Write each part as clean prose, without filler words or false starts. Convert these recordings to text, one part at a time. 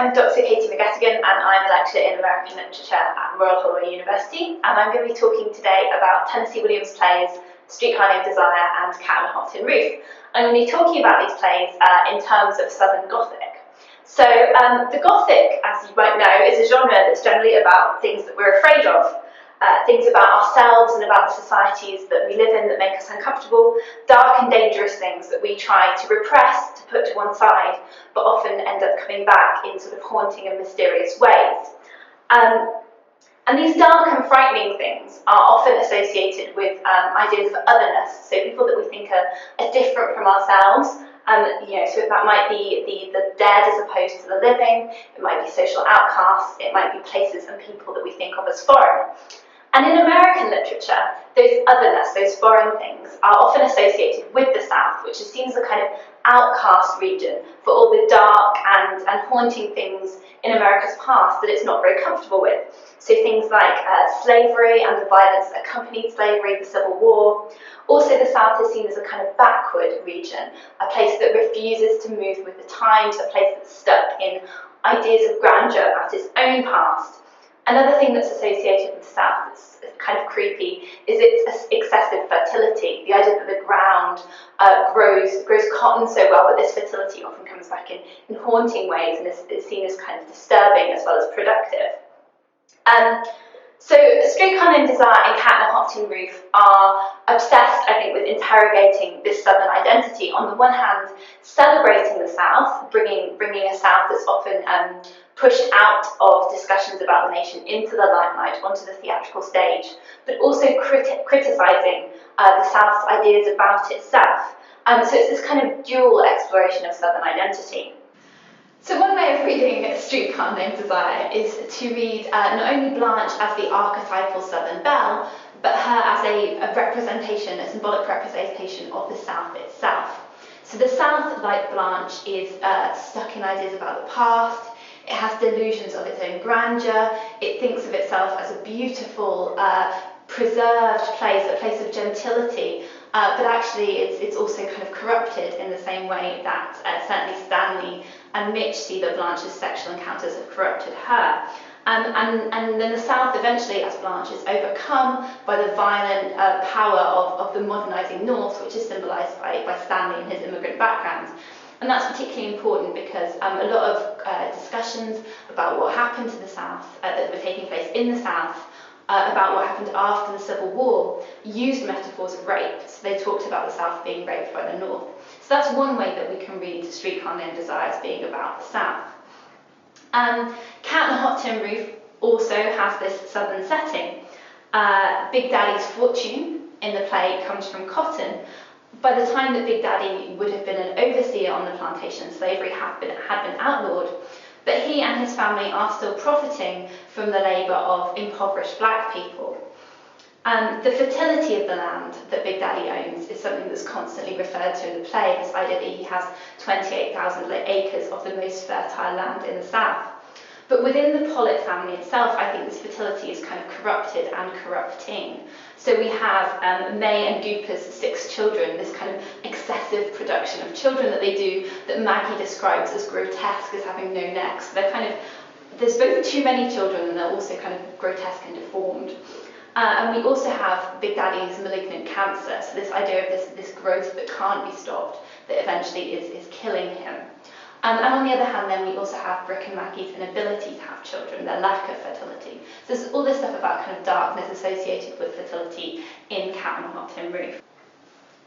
I'm Dr. Katie McGettigan and I'm a lecturer in American Literature at Royal Holloway University, and I'm going to be talking today about Tennessee Williams' plays Streetcar Named Desire and Cat on a Hot Tin Roof. I'm going to be talking about these plays in terms of Southern Gothic. So the Gothic, as you might know, is a genre that's generally about things that we're afraid of. Things about ourselves and about the societies that we live in that make us uncomfortable, dark and dangerous things that we try to repress, to put to one side, but often end up coming back in sort of haunting and mysterious ways. And these dark and frightening things are often associated with ideas of otherness, so people that we think are different from ourselves. So that might be the dead as opposed to the living, it might be social outcasts, it might be places and people that we think of as foreign. And in American literature, those otherness, those foreign things, are often associated with the South, which is seen as a kind of outcast region for all the dark and haunting things in America's past that it's not very comfortable with. So things like slavery and the violence that accompanied slavery, the Civil War. Also, the South is seen as a kind of backward region, a place that refuses to move with the times, a place that's stuck in ideas of grandeur about its own past. Another thing that's associated with the South that's kind of creepy is its excessive fertility. The idea that the ground grows cotton so well, but this fertility often comes back in haunting ways and is seen as kind of disturbing as well as productive. So Streetcar Named Desire and Cat on a Hot Tin Roof are obsessed, I think, with interrogating this Southern identity. On the one hand, celebrating the South, bringing a South that's often pushed out of discussions about the nation into the limelight, onto the theatrical stage, but also criticising the South's ideas about itself. So it's this kind of dual exploration of Southern identity. So one way of reading Streetcar Named Desire is to read not only Blanche as the archetypal Southern belle, but her as a representation, a symbolic representation of the South itself. So the South, like Blanche, is stuck in ideas about the past. It has delusions of its own grandeur. It thinks of itself as a beautiful, preserved place, a place of gentility, but actually it's also kind of corrupted in the same way that certainly Stanley and Mitch see that Blanche's sexual encounters have corrupted her. And then the South eventually, as Blanche, is overcome by the violent power of the modernising North, which is symbolised by Stanley and his immigrant background. And that's particularly important because a lot of discussions about what happened to the South, that were taking place in the South, about what happened after the Civil War, used metaphors of rape. So they talked about the South being raped by the North. So that's one way that we can read Streetcar Named Desire as being about the South. Cat on a Hot Tin Roof also has this southern setting. Big Daddy's fortune in the play comes from cotton. By the time that Big Daddy would have been an overseer on the plantation, slavery had been outlawed, but he and his family are still profiting from the labour of impoverished black people. The fertility of the land that Big Daddy owns is something that's constantly referred to in the play, this idea that he has 28,000 acres of the most fertile land in the South. But within the Pollitt family itself, I think this fertility is kind of corrupted and corrupting. So we have May and Gooper's 6 children, this kind of excessive production of children that they do that Maggie describes as grotesque, as having no necks. They're there's both too many children and they're also kind of grotesque and deformed. And we also have Big Daddy's malignant cancer, so this idea of this growth that can't be stopped, that eventually is killing him. And on the other hand, then we also have Brick and Maggie's inability to have children, their lack of fertility. So there's all this stuff about kind of darkness associated with fertility in Cat on a Hot Tin Roof.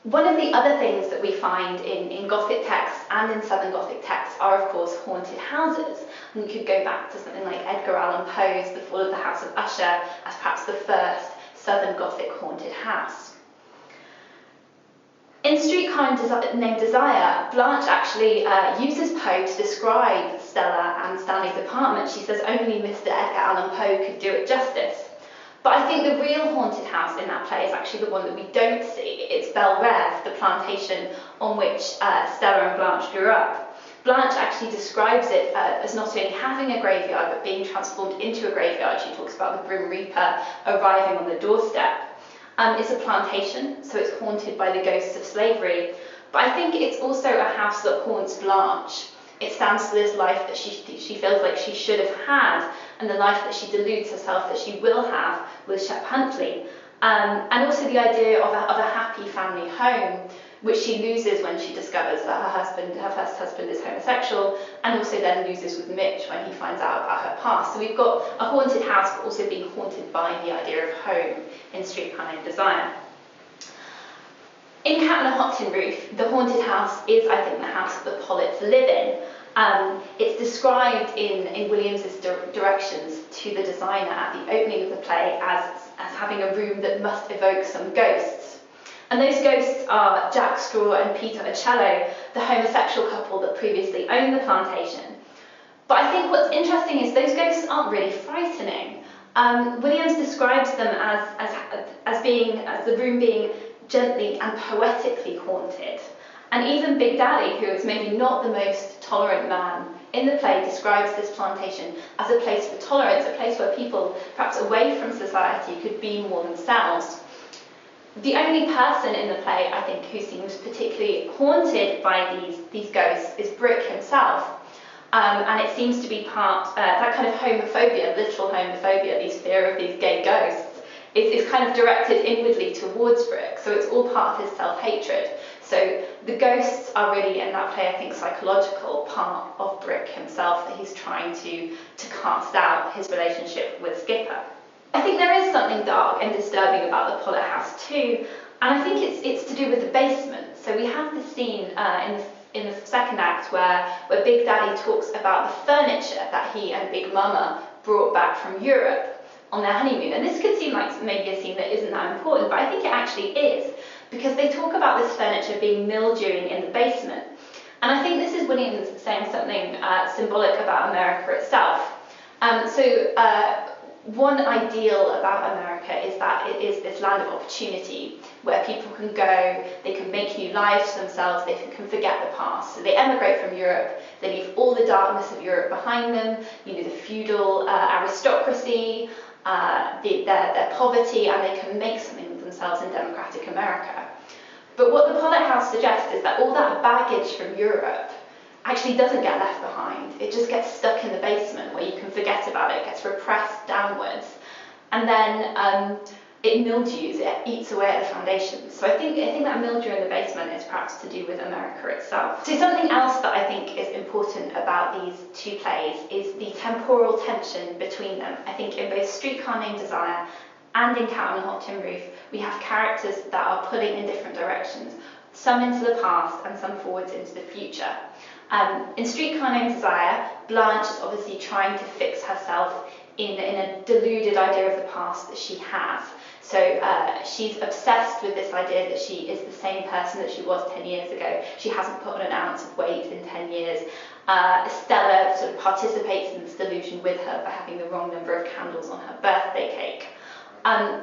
One of the other things that we find in Gothic texts and in Southern Gothic texts are, of course, haunted houses. And you could go back to something like Edgar Allan Poe's The Fall of the House of Usher as perhaps the first Southern Gothic haunted house. In Streetcar Named Desire, Blanche actually uses Poe to describe Stella and Stanley's apartment. She says only Mr. Edgar Allan Poe could do it justice. But I think the real haunted house in that play is actually the one that we don't see. It's Belle Reve, the plantation on which Stella and Blanche grew up. Blanche actually describes it as not only having a graveyard, but being transformed into a graveyard. She talks about the Grim Reaper arriving on the doorstep. It's a plantation, so it's haunted by the ghosts of slavery. But I think it's also a house that haunts Blanche. It stands for this life that she feels like she should have had, and the life that she deludes herself that she will have with Shep Huntley. And also the idea of a happy family home, which she loses when she discovers that her first husband is homosexual, and also then loses with Mitch when he finds out about her past. So we've got a haunted house, but also being haunted by the idea of home in Streetcar Named Desire. In Cat on a Hot Tin Roof, the haunted house is, I think, the house that the Pollets live in. It's described in Williams's directions to the designer at the opening of the play as having a room that must evoke some ghosts. And those ghosts are Jack Straw and Peter Ocello, the homosexual couple that previously owned the plantation. But I think what's interesting is those ghosts aren't really frightening. Williams describes them as the room being gently and poetically haunted. And even Big Daddy, who is maybe not the most tolerant man in the play, describes this plantation as a place for tolerance, a place where people, perhaps away from society, could be more themselves. The only person in the play, I think, who seems particularly haunted by these ghosts is Brick himself. And it seems to be part, that kind of homophobia, literal homophobia, these fear of these gay ghosts, is kind of directed inwardly towards Brick. So it's all part of his self-hatred. So the ghosts are really, in that play, I think, psychological part of Brick himself that he's trying to cast out his relationship with Skipper. I think there is something dark and disturbing about the Pollet house too, and I think it's to do with the basement. So we have this scene in the second act where Big Daddy talks about the furniture that he and Big Mama brought back from Europe on their honeymoon. And this could seem like maybe a scene that isn't that important, but I think it actually is, because they talk about this furniture being mildewing in the basement. And I think this is Williams saying something symbolic about America itself. One ideal about America is that it is this land of opportunity where people can go, they can make new lives for themselves, they can forget the past. So they emigrate from Europe, they leave all the darkness of Europe behind them, the feudal aristocracy, their poverty, and they can make something of themselves in democratic America. But what the Pollet House suggests is that all that baggage from Europe actually doesn't get left behind. It just gets stuck in the basement where you can forget about it, gets repressed downwards, and then it mildews, it eats away at the foundations. So I think that mildew in the basement is perhaps to do with America itself. So something else that I think is important about these two plays is the temporal tension between them. I think in both Streetcar Named Desire and in Cat on a Hot Tin Roof, we have characters that are pulling in different directions, some into the past and some forwards into the future. In Streetcar Named Desire, Blanche is obviously trying to fix herself in a deluded idea of the past that she has. So she's obsessed with this idea that she is the same person that she was 10 years ago. She hasn't put on an ounce of weight in 10 years. Stella sort of participates in this delusion with her by having the wrong number of candles on her birthday cake.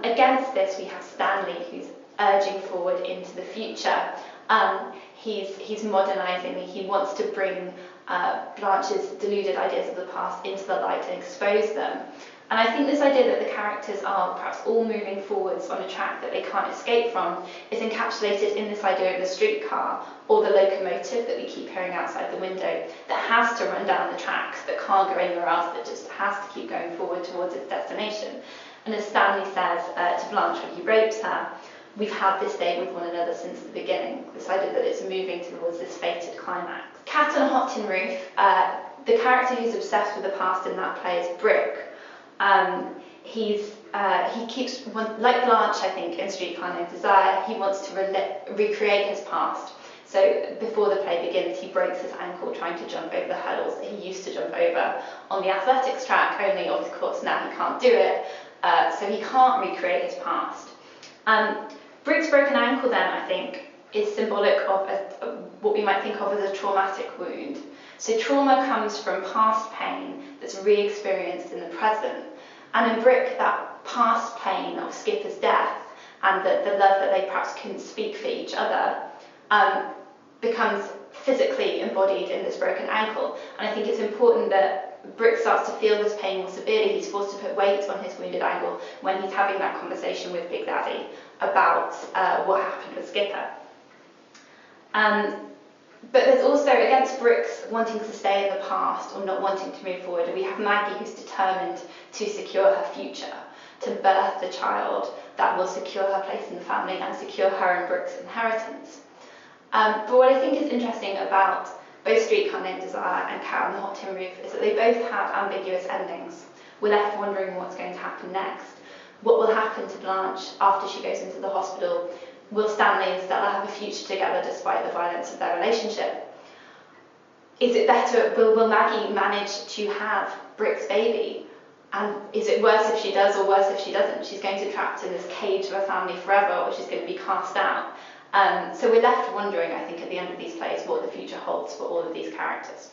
Against this, we have Stanley, who's urging forward into the future. He's modernising, he wants to bring Blanche's deluded ideas of the past into the light and expose them. And I think this idea that the characters are perhaps all moving forwards on a track that they can't escape from is encapsulated in this idea of the streetcar, or the locomotive that we keep hearing outside the window, that has to run down the tracks, that can't go anywhere else, that just has to keep going forward towards its destination. And as Stanley says to Blanche when he rapes her, we've had this day with one another since the beginning, this idea that it's moving towards this fated climax. Cat on a Hot Tin Roof, the character who's obsessed with the past in that play is Brick. He keeps, like Blanche, I think, in Streetcar Named Desire, he wants to recreate his past. So before the play begins, he breaks his ankle trying to jump over the hurdles that he used to jump over on the athletics track, only of course now he can't do it, so he can't recreate his past. Brick's broken ankle then, I think, is symbolic of what we might think of as a traumatic wound. So trauma comes from past pain that's re-experienced in the present. And in Brick, that past pain of Skipper's death and the love that they perhaps couldn't speak for each other becomes physically embodied in this broken ankle. And I think it's important that Brick starts to feel this pain more severely. He's forced to put weight on his wounded ankle when he's having that conversation with Big Daddy about what happened with Skipper. But there's also, against Brooks wanting to stay in the past or not wanting to move forward, we have Maggie who's determined to secure her future, to birth the child that will secure her place in the family and secure her and Brooks' inheritance. But what I think is interesting about both Streetcar Named Desire and Cat on the Hot Tin Roof is that they both have ambiguous endings. We're left wondering what's going to happen next. What will happen to Blanche after she goes into the hospital? Will Stanley and Stella have a future together despite the violence of their relationship? Is it better, will Maggie manage to have Brick's baby? And is it worse if she does or worse if she doesn't? She's going to be trapped in this cage of a family forever, or she's going to be cast out. So we're left wondering, I think, at the end of these plays, what the future holds for all of these characters.